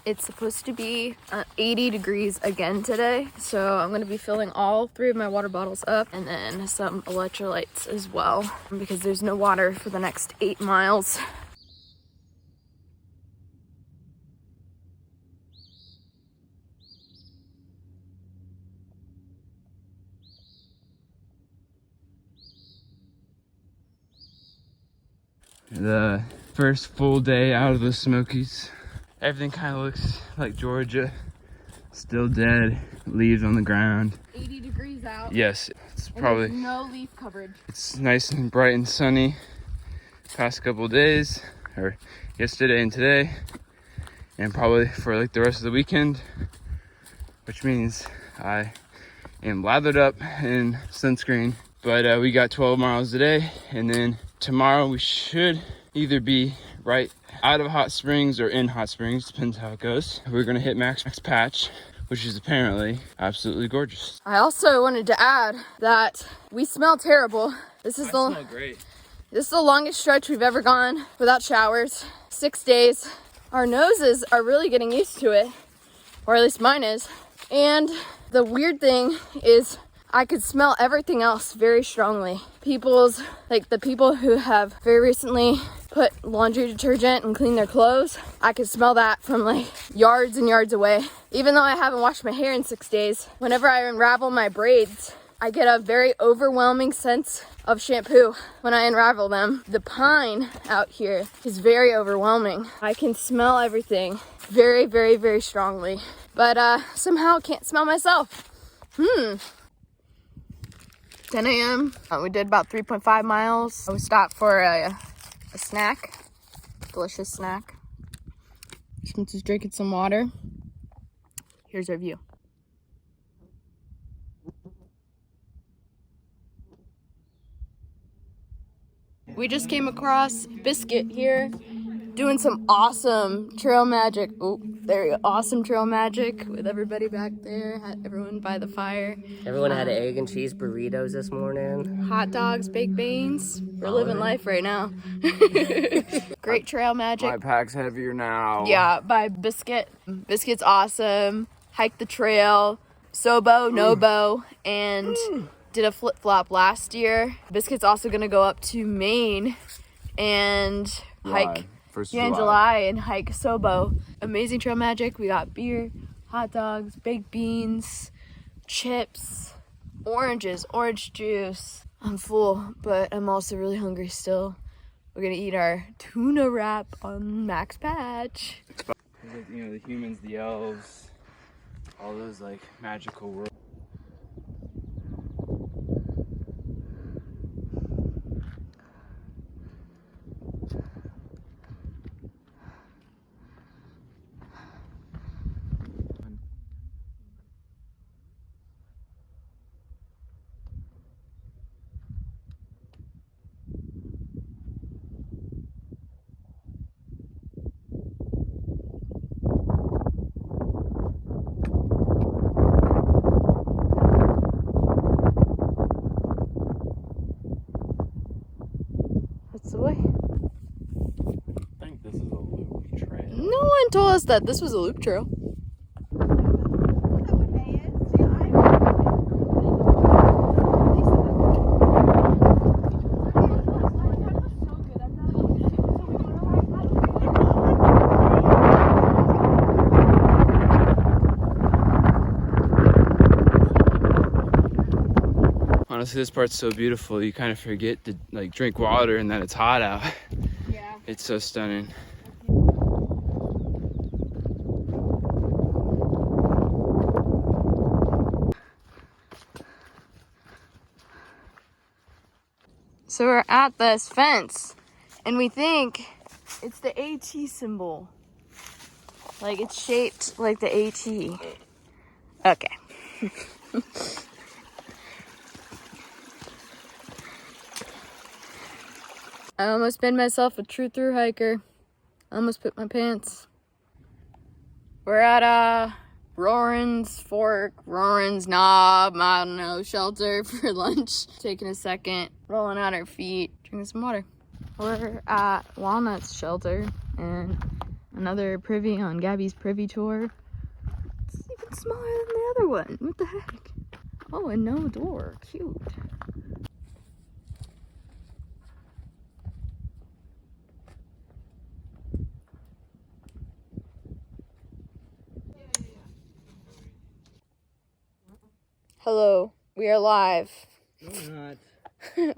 It's supposed to be 80 degrees again today. So I'm gonna be filling all 3 of my water bottles up and then some electrolytes as well because there's no water for the next 8 miles. The first full day out of the Smokies. Everything kind of looks like Georgia. Still dead, leaves on the ground. 80 degrees out. Yes, it's And probably, there's no leaf coverage. it's nice and bright and sunny past couple of days, or yesterday and today, and probably for like the rest of the weekend, which means I am lathered up in sunscreen. But we got 12 miles today, and then tomorrow we should either be right out of Hot Springs or in Hot Springs, depends how it goes. We're gonna hit Max Patch, which is apparently absolutely gorgeous. I also wanted to add that we smell terrible. This is Smell great. This is the longest stretch we've ever gone without showers. 6 days. Our noses are really getting used to it, or at least mine is. And the weird thing is I could smell everything else very strongly. The people who have very recently put laundry detergent and cleaned their clothes, I could smell that from like yards and yards away. Even though I haven't washed my hair in 6 days, whenever I unravel my braids, I get a very overwhelming sense of shampoo when I unravel them. The pine out here is very overwhelming. I can smell everything very, very, very strongly, but somehow can't smell myself. 10 a.m. We did about 3.5 miles. We stopped for a snack, delicious snack. Just drinking some water. Here's our view. We just came across Biscuit here, doing some awesome trail magic. Oh, there you go. Awesome trail magic with everybody back there. Had everyone by the fire. Everyone had egg and cheese burritos this morning. Hot dogs, baked beans. We're living life right now. Great trail magic. My pack's heavier now. Yeah, by Biscuit. Biscuit's awesome. Hiked the trail. Sobo, Nobo, and did a flip-flop last year. Biscuit's also gonna go up to Maine and hike in July and hike Sobo. Amazing trail magic. We got beer, hot dogs, baked beans, chips, oranges, orange juice. I'm full, but I'm also really hungry still. We're gonna eat our tuna wrap on Max Patch. You know, the humans, the elves, all those like magical worlds. That's the way. I think this is a loop trail. No one told us that this was a loop trail. Honestly, this part's so beautiful, you kind of forget to like drink water and that it's hot out. Yeah. It's so stunning. So we're at this fence and we think it's the AT symbol. Like it's shaped like the AT. Okay. I almost made myself a true through hiker. I almost put my pants. We're at Roarin's Fork, Roarin's Knob, I don't know, shelter for lunch. Taking a second, rolling out our feet, drinking some water. We're at Walnut's shelter, and Another privy on Gabby's privy tour. It's even smaller than the other one. What the heck? Oh, and no door. Cute. Hello, we are live. No, not.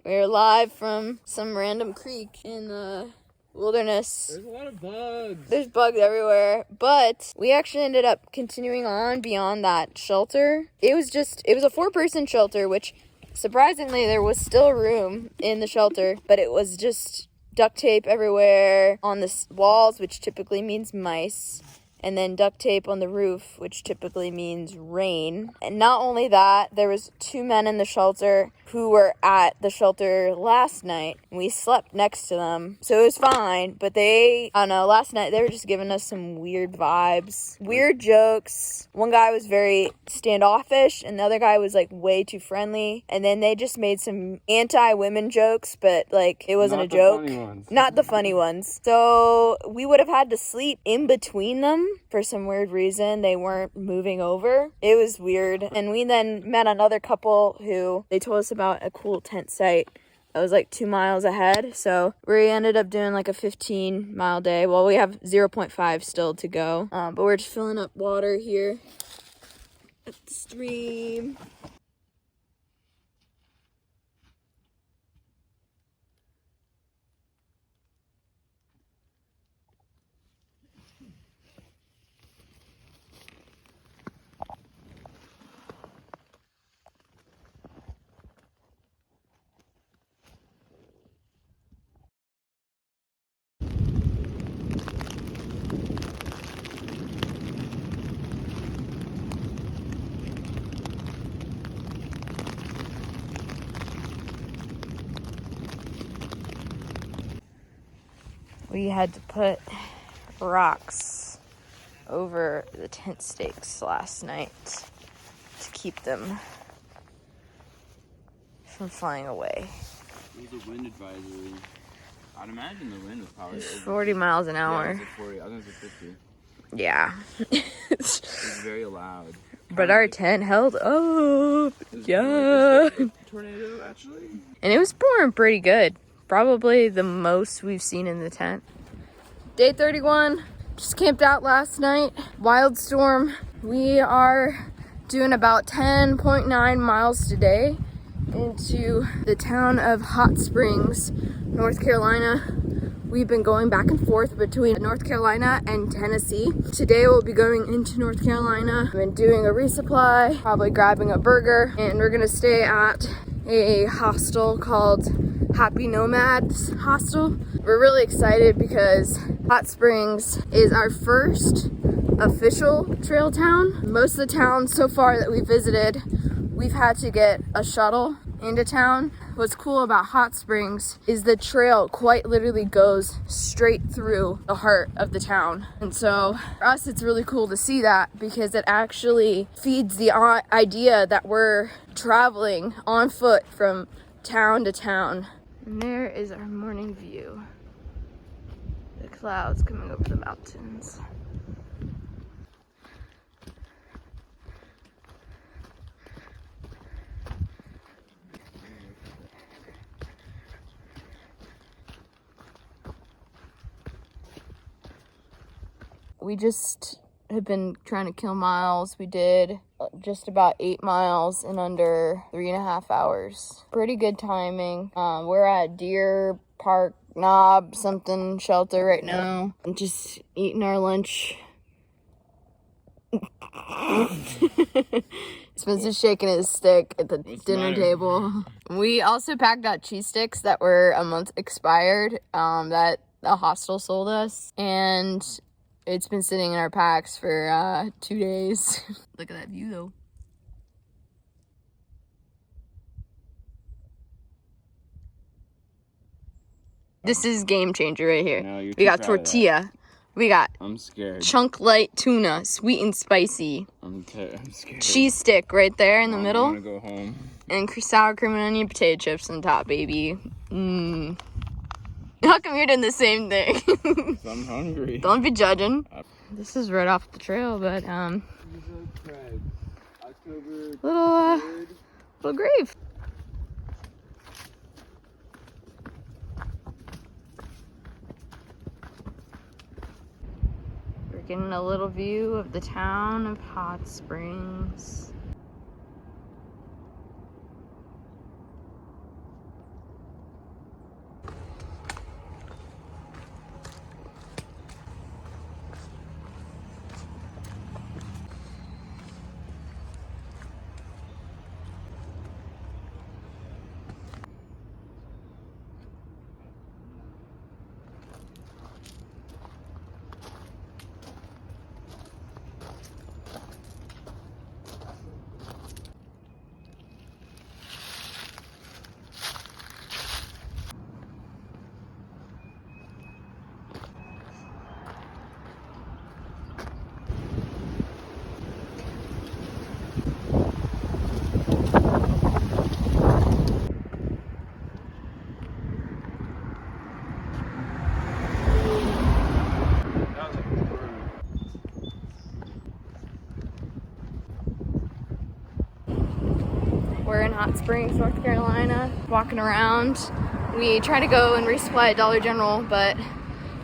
We are live from some random creek in the wilderness. There's a lot of bugs. There's bugs everywhere, but we actually ended up continuing on beyond that shelter. It was a 4-person shelter, which surprisingly there was still room in the shelter, but it was just duct tape everywhere on the walls, which typically means mice. And then duct tape on the roof, which typically means rain. And not only that, there was 2 men in the shelter who were at the shelter last night. We slept next to them, so it was fine. But last night they were just giving us some weird vibes, weird jokes. One guy was very standoffish, and the other guy was like way too friendly. And then they just made some anti-women jokes, but like it wasn't a joke. Not the funny ones. So we would have had to sleep in between them. For some weird reason, they weren't moving over. It was weird. And we then met another couple who they told us about a cool tent site that was like 2 miles ahead. So we ended up doing like a 15-mile day. Well, we have 0.5 still to go. But we're just filling up water here at the stream. We had to put rocks over the tent stakes last night to keep them from flying away. It was a wind advisory. I'd imagine the wind was probably 40 miles an hour. Yeah, it was like 40. I think it was like 50. Yeah. It was very loud. But our tent held up. Yeah. Tornado, actually. And it was pouring pretty good. Probably the most we've seen in the tent. Day 31. Just camped out last night. Wild storm. We are doing about 10.9 miles today into the town of Hot Springs, North Carolina. We've been going back and forth between North Carolina and Tennessee. Today we'll be going into North Carolina. I've been doing a resupply, probably grabbing a burger, and we're gonna stay at a hostel called Happy Nomads Hostel. We're really excited because Hot Springs is our first official trail town. Most of the towns so far that we visited, we've had to get a shuttle into town. What's cool about Hot Springs is the trail quite literally goes straight through the heart of the town. And so for us, it's really cool to see that because it actually feeds the idea that we're traveling on foot from town to town. And there is our morning view. The clouds coming over the mountains. We just have been trying to kill miles. We did just about 8 miles in under 3.5 hours. Pretty good timing. We're at Deer Park Knob something shelter right now. I'm just eating our lunch. Spencer's shaking his stick at the dinner table. We also packed out cheese sticks that were a month expired that the hostel sold us. And it's been sitting in our packs for 2 days. Look at that view though. This is game changer right here. No, you're we too got proud of tortilla. We got I'm scared. chunk light tuna, sweet and spicy. I'm scared. Cheese stick right there in the middle. I want to go home. And sour cream and onion potato chips on top, baby. Mmm. How come you're doing the same thing? I'm hungry. Don't be judging. This is right off the trail, but little grave. We're getting a little view of the town of Hot Springs. We're in Hot Springs, North Carolina, walking around. We try to go and resupply at Dollar General, but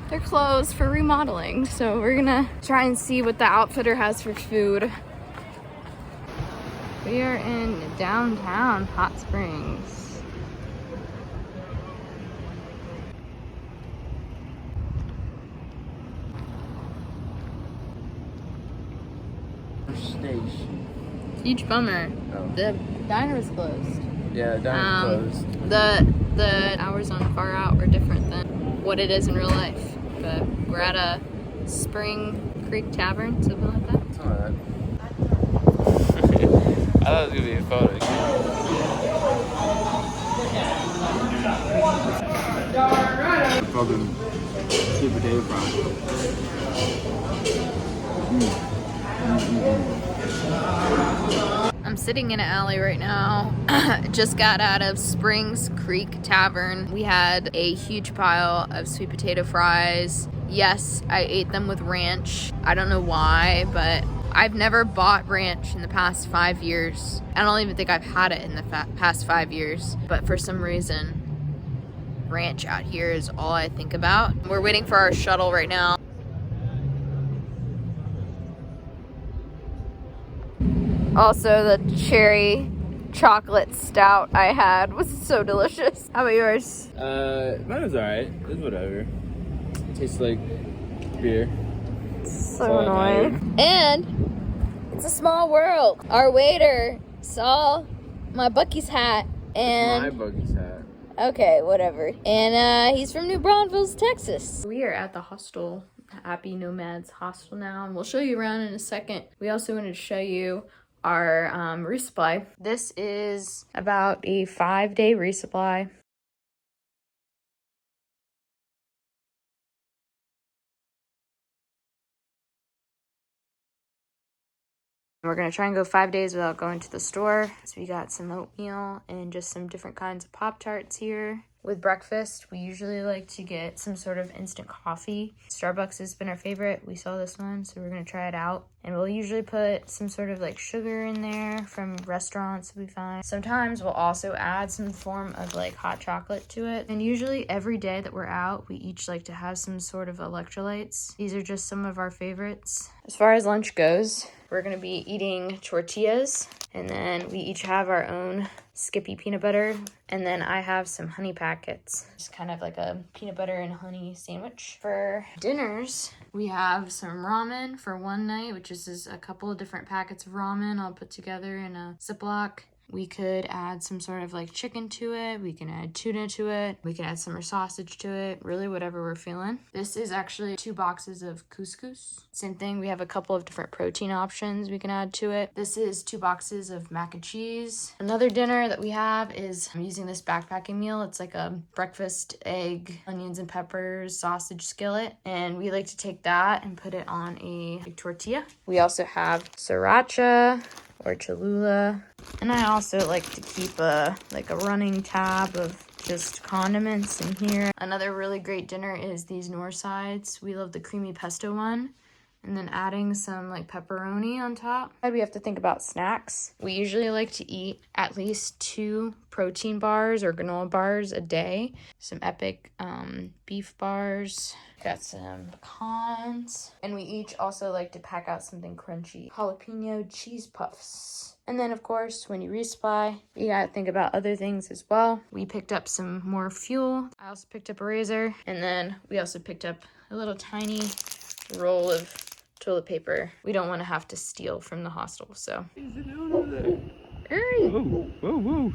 they're closed for remodeling. So we're gonna try and see what the outfitter has for food. We are in downtown Hot Springs. Station. Huge bummer. Oh. The diner was closed. Yeah, diner's closed. The hours on Far Out were different than what it is in real life. But we're at a Spring Creek Tavern, something like that. Something I thought it was gonna be a photo. Fucking sweet potato fries. I'm sitting in an alley right now. Just got out of Springs Creek Tavern. We had a huge pile of sweet potato fries. Yes, I ate them with ranch. I don't know why, but I've never bought ranch in the past 5 years. I don't even think I've had it in the past 5 years. But for some reason, ranch out here is all I think about. We're waiting for our shuttle right now. Also, the cherry chocolate stout I had was so delicious. How about yours? Mine was alright. It was whatever. Tastes like beer. So annoying. And it's a small world. Our waiter saw my Buc-ee's hat and My Buc-ee's hat. okay, whatever. And he's from New Braunfels, Texas. We are at the hostel, Happy Nomads Hostel now, and we'll show you around in a second. We also wanted to show you our resupply. This is about a 5-day resupply. We're gonna try and go 5 days without going to the store. So we got some oatmeal and just some different kinds of Pop-Tarts here. With breakfast, we usually like to get some sort of instant coffee. Starbucks has been our favorite. We saw this one, so we're gonna try it out. And we'll usually put some sort of like sugar in there from restaurants we find. Sometimes we'll also add some form of like hot chocolate to it. And usually every day that we're out, we each like to have some sort of electrolytes. These are just some of our favorites. As far as lunch goes, we're gonna be eating tortillas, and then we each have our own Skippy peanut butter, and then I have some honey packets. Just kind of like a peanut butter and honey sandwich. For dinners, we have some ramen for one night, which is a couple of different packets of ramen all put together in a Ziploc. We could add some sort of like chicken to it. We can add tuna to it. We can add summer sausage to it. Really whatever we're feeling. This is actually 2 boxes of couscous. Same thing, we have a couple of different protein options we can add to it. This is 2 boxes of mac and cheese. Another dinner that we have is, I'm using this backpacking meal. It's like a breakfast egg, onions and peppers, sausage skillet. And we like to take that and put it on a tortilla. We also have sriracha or Cholula. And I also like to keep a running tab of just condiments in here. Another really great dinner is these North Sides. We love the creamy pesto one. And then adding some like pepperoni on top. We have to think about snacks. We usually like to eat at least 2 protein bars or granola bars a day. Some epic beef bars. Got some pecans. And we each also like to pack out something crunchy. Jalapeno cheese puffs. And then of course, when you resupply, you gotta think about other things as well. We picked up some more fuel. I also picked up a razor. And then we also picked up a little tiny roll of toilet paper. We don't want to have to steal from the hostel, so. Hey! Whoa, whoa, whoa.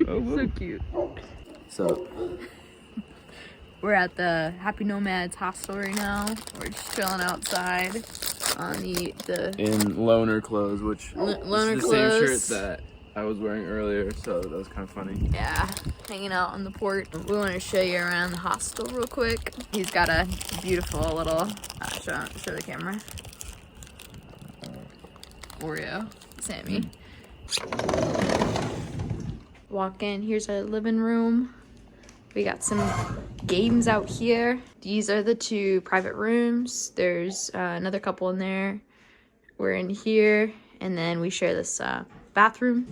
Oh, whoa. So cute. So, We're at the Happy Nomads hostel right now. We're just chilling outside on the in loner clothes, which loner is the clothes. same shirt that I was wearing earlier, so that was kind of funny. Yeah, hanging out on the porch. We want to show you around the hostel real quick. He's got a beautiful little, show the camera. Oreo, Sammy. Walk in, here's our living room. We got some games out here. These are the 2 private rooms. There's another couple in there. We're in here, and then we share this bathroom.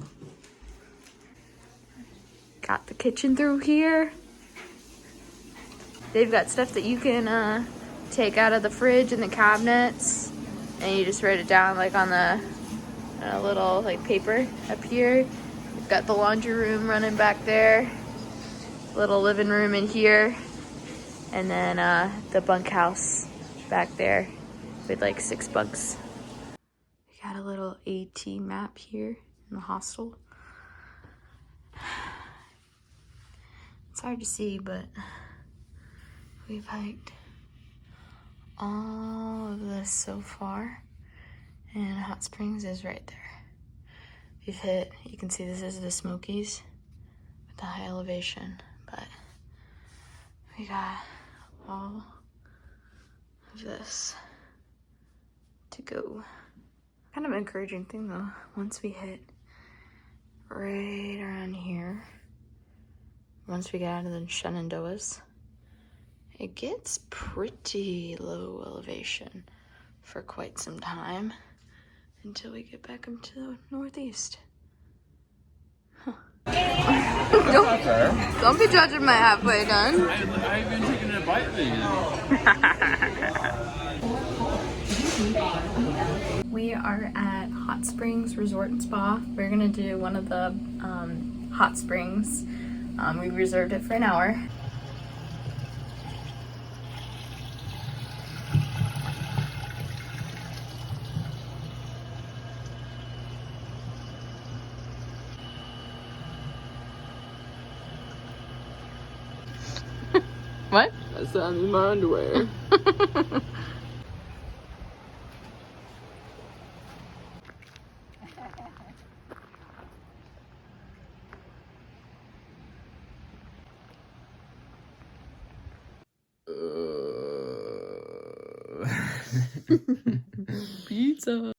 Got the kitchen through here. They've got stuff that you can take out of the fridge and the cabinets, and you just write it down like on the little like paper up here. We've got the laundry room running back there, little living room in here, and then the bunkhouse back there with like 6 bunks. We got a little AT map here in the hostel. It's hard to see, but we've hiked all of this so far, and Hot Springs is right there. We've hit, you can see this is the Smokies with the high elevation, but we got all of this to go. Kind of encouraging thing though, once we hit right around here, once we get out of the Shenandoahs, it gets pretty low elevation for quite some time until we get back up to the northeast. Huh. Don't be judging my halfway done. I haven't taken a bite of We are at Hot Springs Resort and Spa. We're gonna do one of the hot springs. We reserved it for an hour. What? I said I'm in my underwear. Pizza.